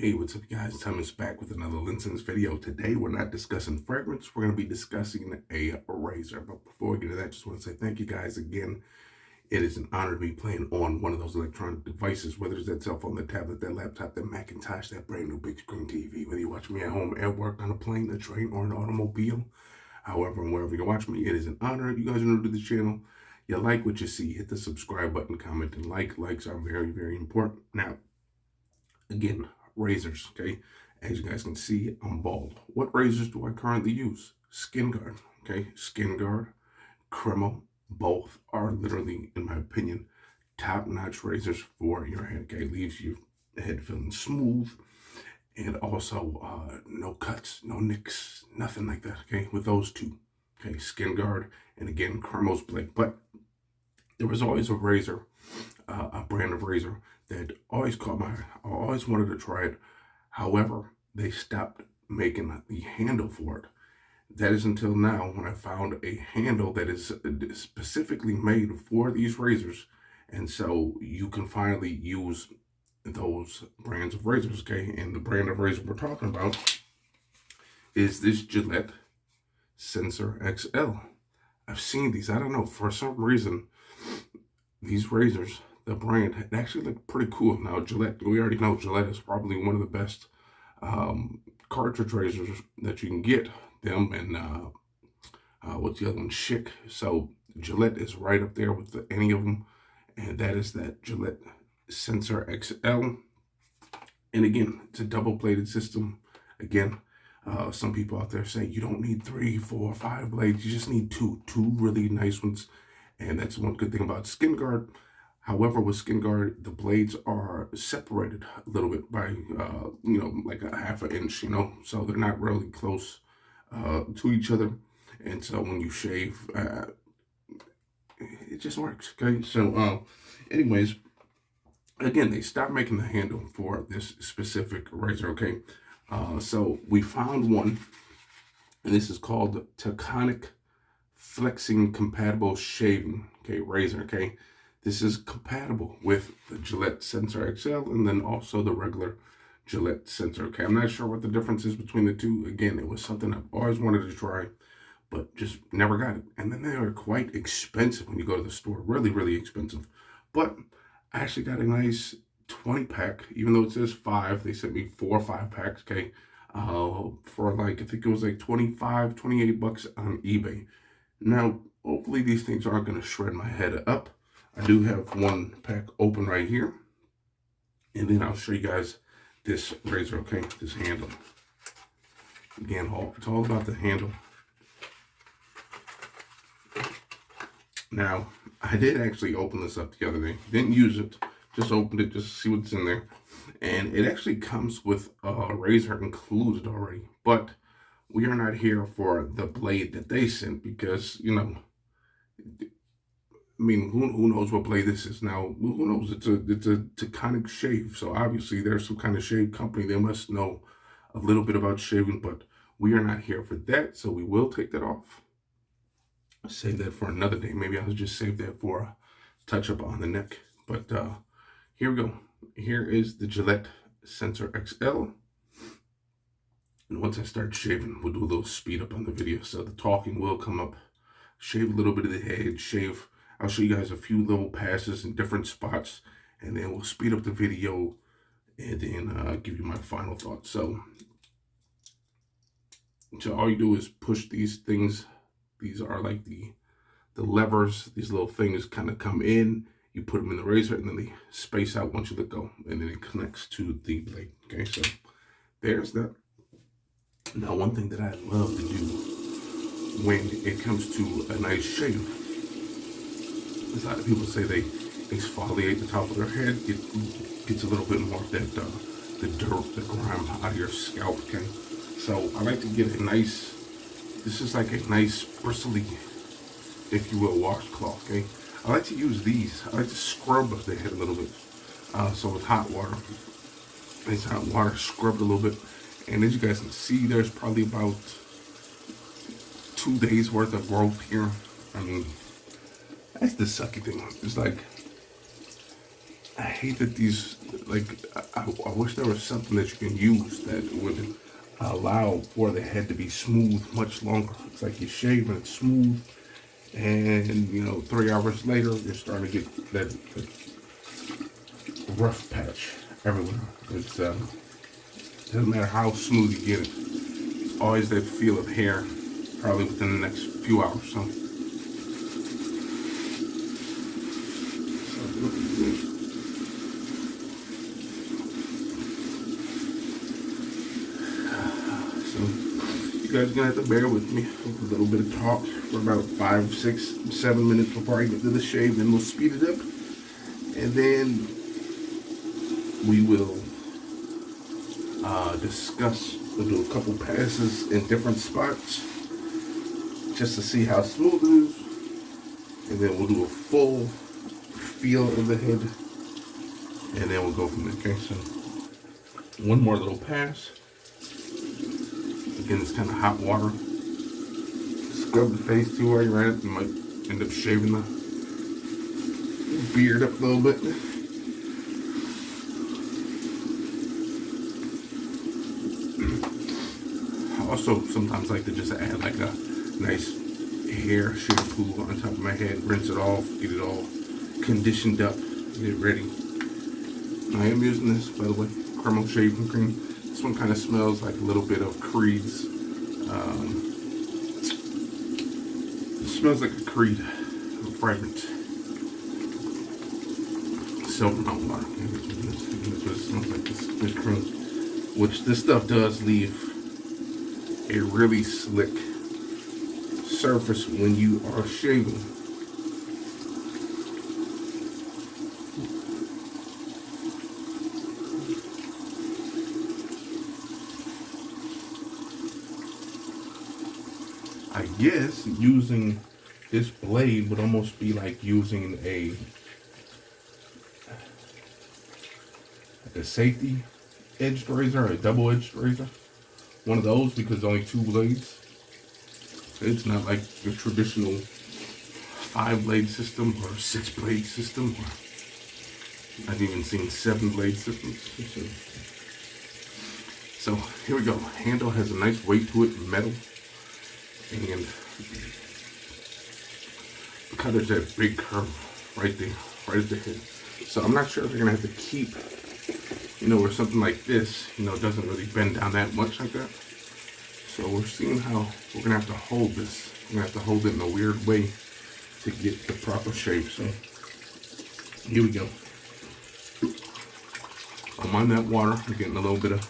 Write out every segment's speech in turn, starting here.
Hey, what's up, guys? Thomas back with another Linson's video. Today, we're not discussing fragrance. We're going to be discussing a razor. But before we get to that, just want to say thank you guys again. It is an honor to be playing on one of those electronic devices, whether it's that cell phone, that tablet, that laptop, that Macintosh, that brand new big screen TV, whether you watch me at home, at work, on a plane, a train, or an automobile. However, and wherever you watch me, it is an honor. If you guys are new to the channel, you like what you see, hit the subscribe button, comment, and like. Likes are very, very important. Now, again, razors, okay? As you guys can see, I'm bald. What razors do I currently use? Skin Guard, okay? Skin Guard, Cremo, both are literally, in my opinion, top-notch razors for your head, okay? Leaves your head feeling smooth, and also no cuts, no nicks, nothing like that, okay? With those two, okay? Skin Guard, and again, Cremo's blade. But there was always a razor, a brand of razor that always caught my eye. I always wanted to try it. However, they stopped making the handle for it. That is until now when I found a handle that is specifically made for these razors. And so you can finally use those brands of razors, okay? And the brand of razor we're talking about is this Gillette Sensor XL. I've seen these. I don't know, for some reason, these razors, the brand, it actually look pretty cool. Now, Gillette, we already know Gillette is probably one of the best cartridge razors that you can get. Them and what's the other one? Schick. So Gillette is right up there with any of them, and that is that Gillette Sensor XL. And again, it's a double-bladed system. Again, some people out there say you don't need 3, 4, 5 blades. You just need two really nice ones. And that's one good thing about Skin Guard. However, with Skin Guard, the blades are separated a little bit by, like a half an inch, so they're not really close to each other. And so when you shave, it just works, okay? So, anyways, again, they stopped making the handle for this specific razor, okay? So we found one, and this is called Taconic Flexing Compatible Shaving, okay, razor, okay? This is compatible with the Gillette Sensor XL and then also the regular Gillette Sensor, okay? I'm not sure what the difference is between the two. Again, it was something I've always wanted to try, but just never got it. And then they are quite expensive when you go to the store, really, really expensive. But I actually got a nice 20-pack, even though it says 5, they sent me 4 or 5 packs, okay? For like, I think it was like 25, 28 bucks on eBay. Now, hopefully these things aren't going to shred my head up. I do have one pack open right here. And then I'll show you guys this razor, okay? This handle. Again, it's all about the handle. Now, I did actually open this up the other day. Didn't use it. Just opened it just to see what's in there. And it actually comes with a razor included already. But we are not here for the blade that they sent because, I mean, who knows what blade this is now? Who knows? It's a Taconic shave, so obviously there's some kind of shave company. They must know a little bit about shaving, but we are not here for that, so we will take that off. Save that for another day. Maybe I'll just save that for a touch-up on the neck. But here we go. Here is the Gillette Sensor XL. And once I start shaving, we'll do a little speed up on the video, so the talking will come up. Shave a little bit of the head, shave. I'll show you guys a few little passes in different spots, and then we'll speed up the video and then give you my final thoughts. So all you do is push these things. These are like the levers. These little things kind of come in. You put them in the razor, and then they space out once you let go, and then it connects to the blade. Okay, so there's that. Now, one thing that I love to do when it comes to a nice shave, a lot of people say they exfoliate the top of their head. It gets a little bit more of that, the dirt, the grime out of your scalp, okay? So I like to get a nice, this is like a nice bristly, if you will, washcloth, okay? I like to use these. I like to scrub the head a little bit. So with hot water, nice hot water, scrubbed a little bit. And as you guys can see, there's probably about 2 days worth of growth here. I mean, that's the sucky thing. It's like, I hate that these, like, I wish there was something that you can use that would allow for the head to be smooth much longer. It's like you shave and it's smooth, and 3 hours later you're starting to get that rough patch everywhere. It's doesn't matter how smooth you get it. It's always that feel of hair, probably within the next few hours. So you guys are gonna have to bear with me with a little bit of talk for about 5, 6, 7 minutes before I get to the shave. Then we'll speed it up, and then we will discuss. We'll do a couple passes in different spots just to see how smooth it is, and then we'll do a full feel of the head, and then we'll go from there. Okay, so one more little pass. Again, it's kind of hot water. Scrub the face too while you're at it. You might end up shaving the beard up a little bit. I also sometimes like to just add like a nice hair shampoo on top of my head, rinse it off, get it all conditioned up, get it ready. I am using this, by the way, caramel shaving cream. This one kind of smells like a little bit of Creed's. It smells like a Creed fragrance. Silver Mountain water. That's what it smells like. This cream, which this stuff does leave a really slick surface when you are shaving. I guess using this blade would almost be like using a safety edged razor, a double-edged razor. One of those, because only 2 blades. It's not like the traditional 5-blade system or 6-blade system. I've even seen 7-blade systems. So here we go. Handle has a nice weight to it, metal. And because there's that big curve right there, right at the head. So I'm not sure if you're gonna have to keep, where something like this, doesn't really bend down that much like that. So we're seeing how we're gonna have to hold this. We're gonna have to hold it in a weird way to get the proper shape. So here we go. I'm on that water. I'm getting a little bit of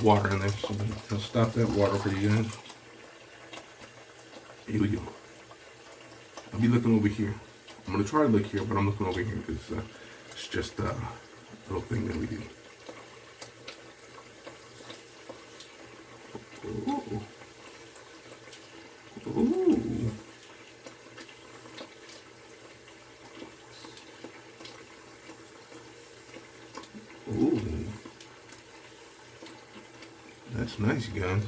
water in there. So I'll stop that water for you guys. Here we go. I'll be looking over here. I'm gonna try to look here, but I'm looking over here because it's just a little thing that we do. Ooh. Ooh. Ooh. That's nice, guys.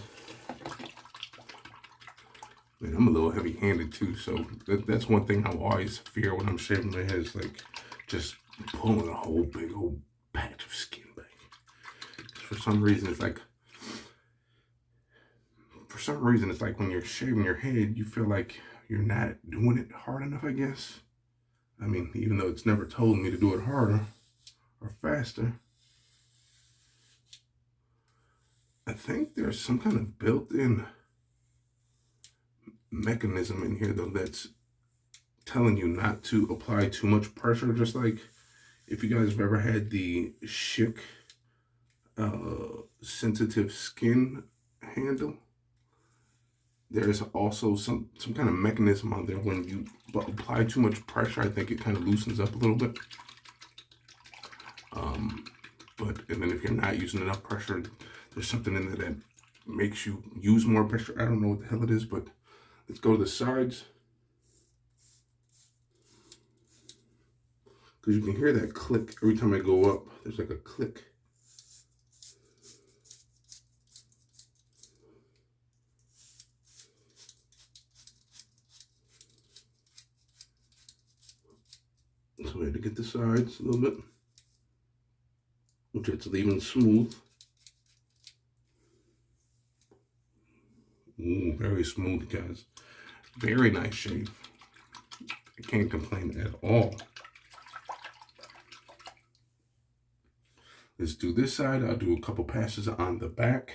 Man, I'm a little heavy-handed too, so that's one thing I always fear when I'm shaving my head is like just pulling a whole big old patch of skin back. For some reason, it's like when you're shaving your head, you feel like you're not doing it hard enough, I guess. I mean, even though it's never told me to do it harder or faster. I think there's some kind of built-in mechanism in here though that's telling you not to apply too much pressure. Just like if you guys have ever had the Schick sensitive skin handle, there's also some kind of mechanism on there when you apply too much pressure. I think it kind of loosens up a little bit. And then if you're not using enough pressure, there's something in there that makes you use more pressure. I don't know what the hell it is, but let's go to the sides. Because you can hear that click every time I go up. There's like a click. So we had to get the sides a little bit, which it's leaving smooth. Ooh, very smooth, guys. Very nice shave. I can't complain at all. Let's do this side. I'll do a couple passes on the back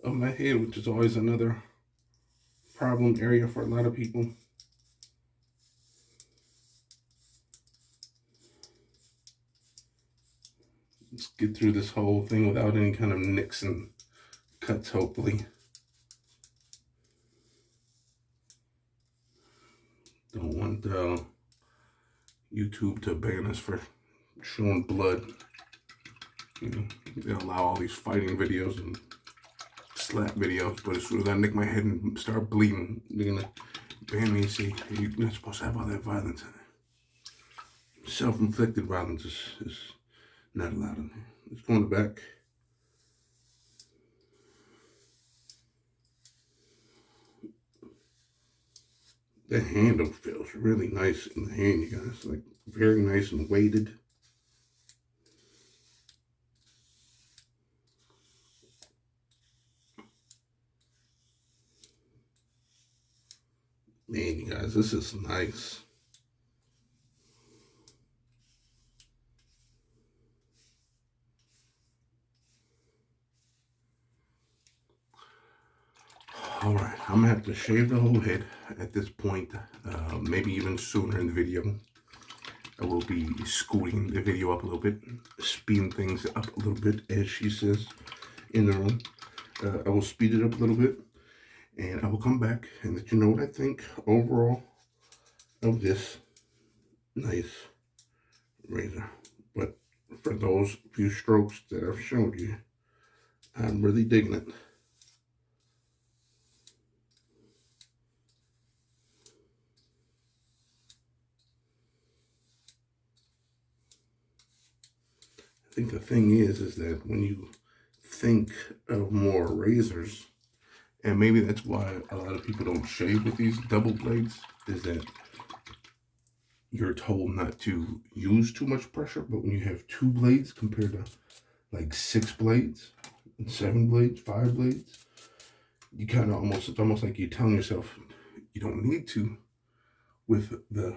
of my head, which is always another problem area for a lot of people. Let's get through this whole thing without any kind of nicks and cuts, hopefully. Don't want YouTube to ban us for showing blood. You know, they allow all these fighting videos and slap videos, but as soon as I nick my head and start bleeding, they're gonna ban me and say, hey, you're not supposed to have all that violence in it. Self-inflicted violence is not allowed in here. Let's go in the back. The handle feels really nice in the hand, you guys. Like very nice and weighted. Man, you guys, this is nice. All right, I'm gonna have to shave the whole head at this point, maybe even sooner in the video. I will be scooting the video up a little bit, speeding things up a little bit, as she says in the room. I will speed it up a little bit, and I will come back and let you know what I think overall of this nice razor. But for those few strokes that I've showed you, I'm really digging it. I think the thing is that when you think of more razors, and maybe that's why a lot of people don't shave with these double blades, is that you're told not to use too much pressure. But when you have 2 blades compared to like 6 blades and 7 blades, 5 blades, you kind of it's almost like you're telling yourself you don't need to with the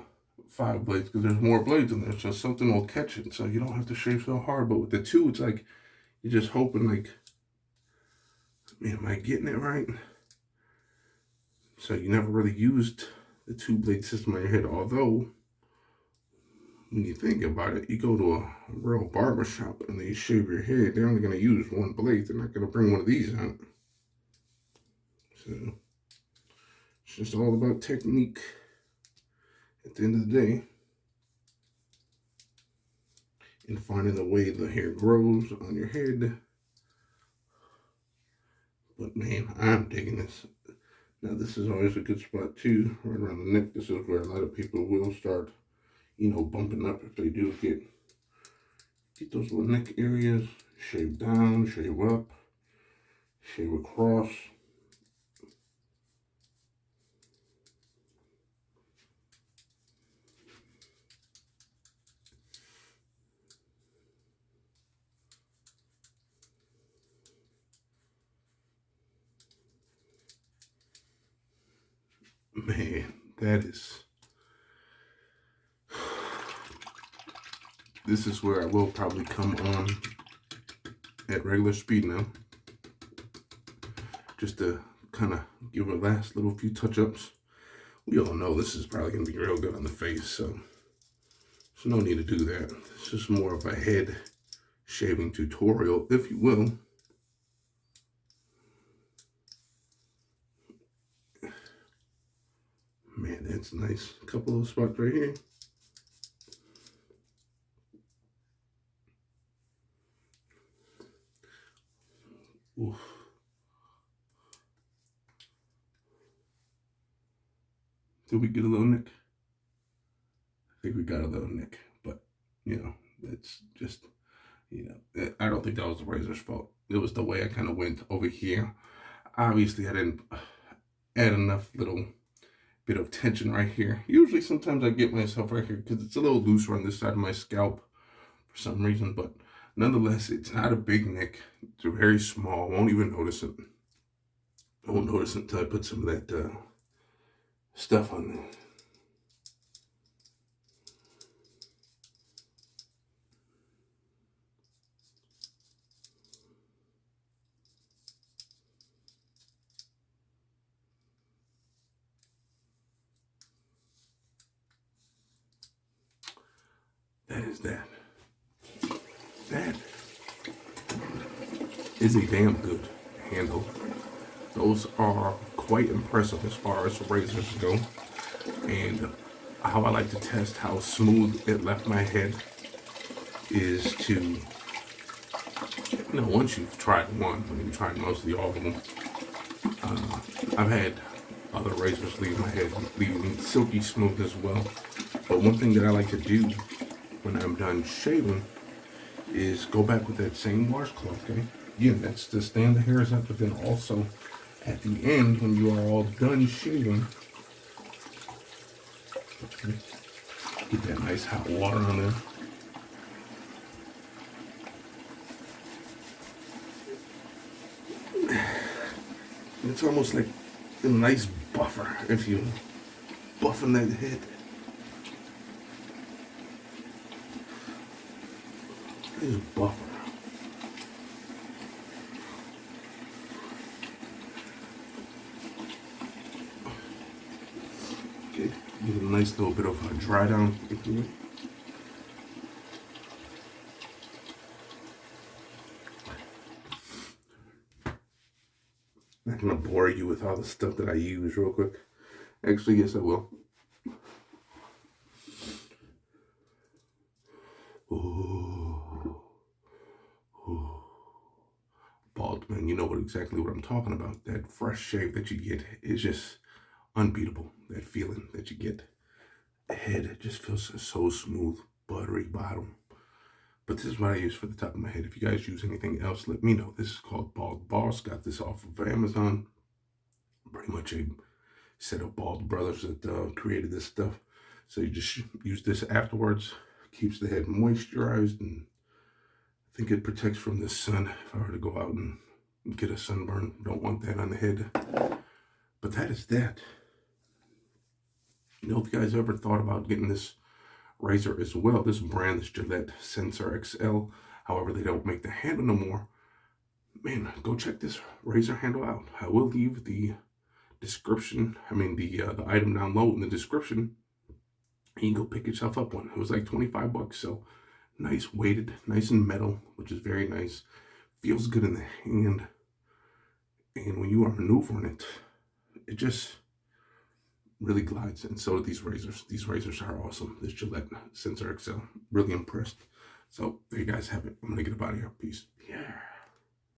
5 blades because there's more blades in there, so something will catch it, so you don't have to shave so hard. But with the 2, it's like you're just hoping, like, man, am I getting it right? So you never really used the 2-blade system on your head, although when you think about it, you go to a real barber shop and they shave your head, they're only going to use 1 blade. They're not going to bring one of these out. So it's just all about technique at the end of the day, and finding the way the hair grows on your head. But man, I'm digging this. Now this is always a good spot too, right around the neck. This is where a lot of people will start, you know, bumping up if they do get those little neck areas. Shave down, shave up, shave across. Man, this is where I will probably come on at regular speed now, just to kind of give a last little few touch-ups. We all know this is probably going to be real good on the face, so there's no need to do that. It's just more of a head shaving tutorial, if you will. Man, that's nice. A couple of spots right here. Oof. Did we get a little nick? I think we got a little nick, but you know, it's just, you know, I don't think that was the razor's fault. It was the way I kind of went over here. Obviously, I didn't add enough little bit of tension right here. Usually sometimes I get myself right here because it's a little looser on this side of my scalp for some reason, but nonetheless, it's not a big nick. It's very small. I won't even notice it. I won't notice it until I put some of that stuff on there. That is that. That is a damn good handle. Those are quite impressive as far as razors go. And how I like to test how smooth it left my head is to, once you've tried one, I mean, you've tried mostly all of them. I've had other razors leave my head leaving silky smooth as well. But one thing that I like to do when I'm done shaving is go back with that same washcloth, okay? Again, that's to stand the hairs up, but then also at the end, when you are all done shaving, okay, get that nice hot water on there. It's almost like a nice buffer if you buffing that head. Nice buffer. Okay, give it a nice little bit of a dry down if you will. Not gonna bore you with all the stuff that I use real quick. Actually, yes, I will. Ooh. Ooh. Bald man, you know exactly what I'm talking about. That fresh shave that you get is just unbeatable. That feeling that you get. The head, it just feels so smooth, buttery bottom. But this is what I use for the top of my head. If you guys use anything else, let me know. This is called Bald Boss. Got this off of Amazon. Pretty much a set of Bald brothers that created this stuff. So you just use this afterwards. Keeps the head moisturized, and I think it protects from the sun. If I were to go out and get a sunburn, don't want that on the head. But that is that. If you guys ever thought about getting this razor as well, this brand is Gillette Sensor XL. However, they don't make the handle no more. Man, go check this razor handle out. I will leave the description, the item down low in the description. And you can go pick yourself up one. It was like 25 bucks, so nice weighted, nice and metal, which is very nice. Feels good in the hand. And when you are maneuvering it, it just really glides, and so do these razors. These razors are awesome. This Gillette Sensor XL, really impressed. So there you guys have it. I'm gonna get up out of here. Peace. Yeah.